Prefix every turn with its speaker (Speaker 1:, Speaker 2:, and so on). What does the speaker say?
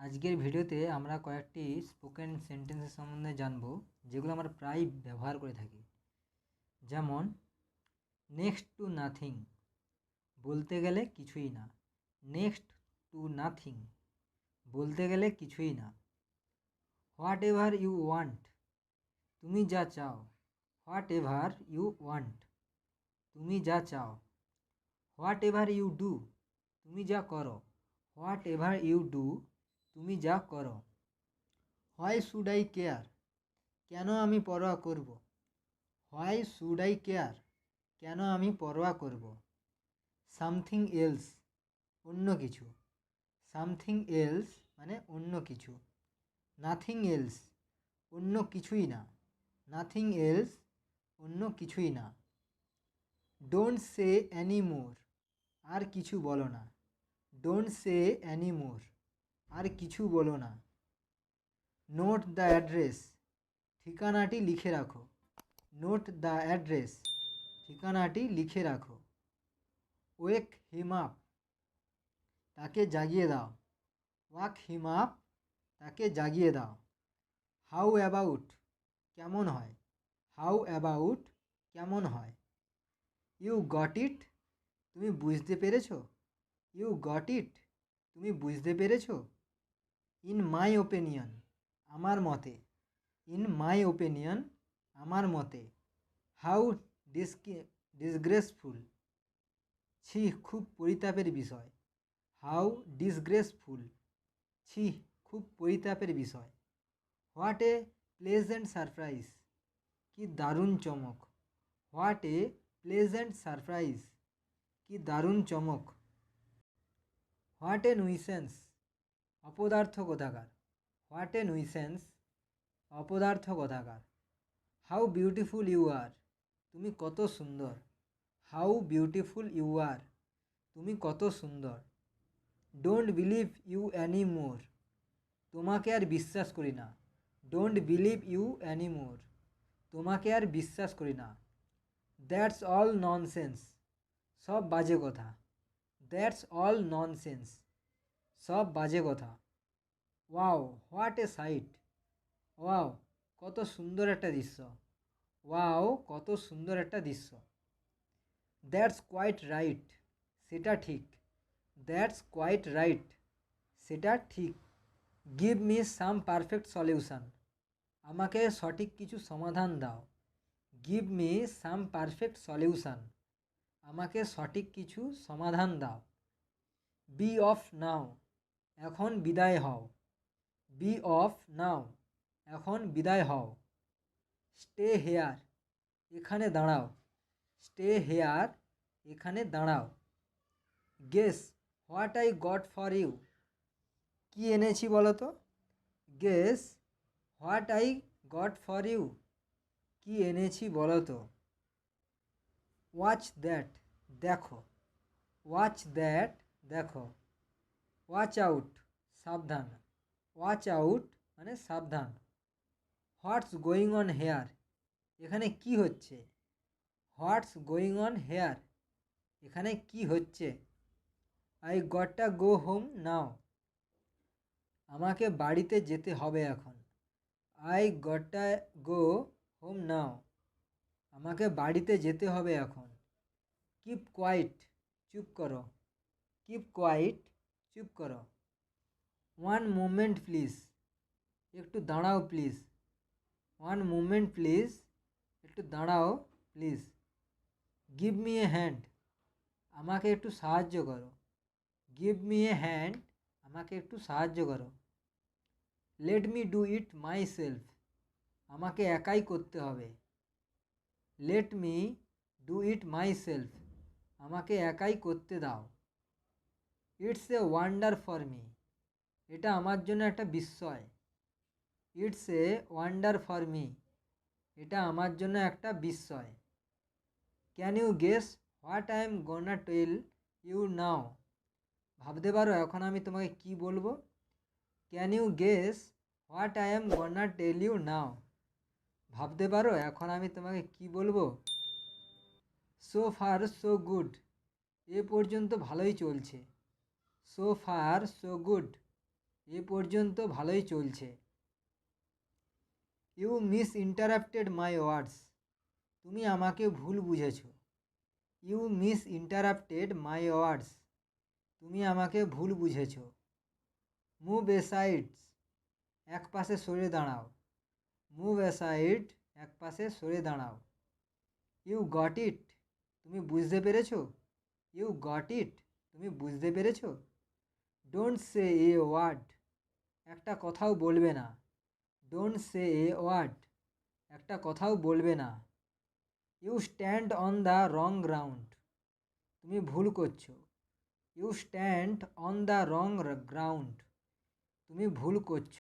Speaker 1: আজকের ভিডিওতে আমরা কয়েকটি স্পোকেন সেন্টেন্সের সম্বন্ধে জানব, যেগুলো আমরা প্রায় ব্যবহার করে থাকি। যেমন নেক্সট টু নাথিং, বলতে গেলে কিছুই না। নেক্সট টু নাথিং, বলতে গেলে কিছুই না। হোয়াট এভার ইউ ওয়ান্ট, তুমি যা চাও। হোয়াট এভার ইউ ওয়ান্ট, তুমি যা চাও। হোয়াট এভার ইউ ডু, তুমি যা করো। হোয়াট এভার ইউ ডু, তুমি যা করো। হোয়াই শুড আই কেয়ার, কেন আমি পরোয়া করব। হোয়াই শুড আই কেয়ার, কেন আমি পরোয়া করব। সামথিং এলস, অন্য কিছু। সামথিং এলস মানে অন্য কিছু। নাথিং এলস, অন্য কিছুই না। নাথিং এলস, অন্য কিছুই না। ডোন্ট সে অ্যানি মোর, আর কিছু বলো না। ডোন্ট সে অ্যানি মোর, আর কিছু বলো না। নোট দ্য অ্যাড্রেস, ঠিকানাটি লিখে রাখো। নোট দ্য অ্যাড্রেস, ঠিকানাটি লিখে রাখো। ওয়েক হিম আপ, তাকে জাগিয়ে দাও। ওয়াক হিম আপ, তাকে জাগিয়ে দাও। হাউ অ্যাবাউট, কেমন হয়। হাউ অ্যাবাউট, কেমন হয়। ইউ গট ইট, তুমি বুঝতে পেরেছ। ইউ গট ইট, তুমি বুঝতে পেরেছ। ইন মাই ওপিনিয়ন, আমার মতে। ইন মাই ওপিনিয়ন, আমার মতে। হাউ ডিসগ্রেসফুল, ছি খুব পরিতাপের বিষয়। হাউ ডিসগ্রেসফুল, ছি খুব পরিতাপের বিষয়। হোয়াট এ প্লেজেন্ট সারপ্রাইজ, কি দারুণ চমক। হোয়াট এ প্লেজেন্ট সারপ্রাইজ, কি দারুণ চমক। হোয়াট এ নুইসেন্স, অপদার্থ কোথাকার। হোয়াট এ নুইসেন্স, অপদার্থ কোথাকার। হাউ বিউটিফুল ইউ আর, তুমি কত সুন্দর। হাউ বিউটিফুল ইউ আর, তুমি কত সুন্দর। Don't believe you any more, তোমাকে আর বিশ্বাস করি না। Don't believe you any more, তোমাকে আর বিশ্বাস করি না। দ্যাটস অল ননসেন্স, সব বাজে কথা। দ্যাটস অল ননসেন্স, সব বাজে কথা। Wow what a sight, wow কত সুন্দর একটা দৃশ্য। ওয়াও কত সুন্দর একটা দৃশ্য। দ্যাটস কোয়াইট রাইট, সেটা ঠিক। দ্যাটস কোয়াইট রাইট, সেটা ঠিক। Give me some perfect solution, আমাকে সঠিক কিছু সমাধান দাও। Give me some perfect solution, আমাকে সঠিক কিছু সমাধান দাও। বি অফ নাও, এখন বিদায় হও। বি অফ নাও, এখন বিদায় হও। স্টে হেয়ার, এখানে দাঁড়াও। স্টে হেয়ার, এখানে দাঁড়াও। Guess what I got for you, কি এনেছি বলো তো। Guess what I got for you, কি এনেছি বলো তো। ওয়াচ দ্যাট, দেখো। ওয়াচ দ্যাট, দেখো। ওয়াচ আউট, সাবধান। ওয়াচ আউট মানে সাবধান। হোয়াটস গোয়িং অন হেয়ার, এখানে কি হচ্ছে। হোয়াটস গোয়িং অন হেয়ার, এখানে কি হচ্ছে। আই গটটা গো হোম নাও, আমাকে বাড়িতে যেতে হবে এখন। আই গটটা গো হোম নাও, আমাকে বাড়িতে যেতে হবে এখন। কিপ কোয়াইট, চুপ করো। কিপ কোয়াইট, চুপ করো। ওয়ান মোমেন্ট প্লিজ, একটু দাঁড়াও প্লিজ। ওয়ান মোমেন্ট প্লিজ, একটু দাঁড়াও please. Give me a hand, আমাকে একটু সাহায্য করো। গিভ মি এ হ্যান্ড, আমাকে একটু সাহায্য করো। Let me do it myself, আমাকে একাই করতে হবে। Let me do it myself, আমাকে একাই করতে দাও। It's a wonder for me, এটা আমার জন্য একটা বিস্ময়। It's a wonder for me, এটা আমার জন্য একটা বিস্ময়। Can you guess what I am gonna tell you now, ভাবতে পারো এখন আমি তোমাকে কি বলবো। Can you guess what I am gonna tell you now, ভাবতে পারো এখন আমি তোমাকে কি বলবো। সো ফার সো গুড, এ পর্যন্ত ভালোই চলছে। সো ফার সো গুড, এ পর্যন্ত ভালোই চলছে। You miss interrupted my words. তুমি আমাকে ভুল বুঝেছ। You miss interrupted my words. তুমি আমাকে ভুল বুঝেছ। Move asides. এক পাশে সরে দাঁড়াও। Move aside. এক পাশে সরে দাঁড়াও। You got it. তুমি বুঝতে পেরেছ। You got it. তুমি বুঝতে পেরেছ। Don't say a word. একটা কথাও বলবে না। Don't say a word. একটা কথাও বলবে না। You stand on the wrong ground. তুমি ভুল করছো। You stand on the wrong ground. তুমি ভুল করছো।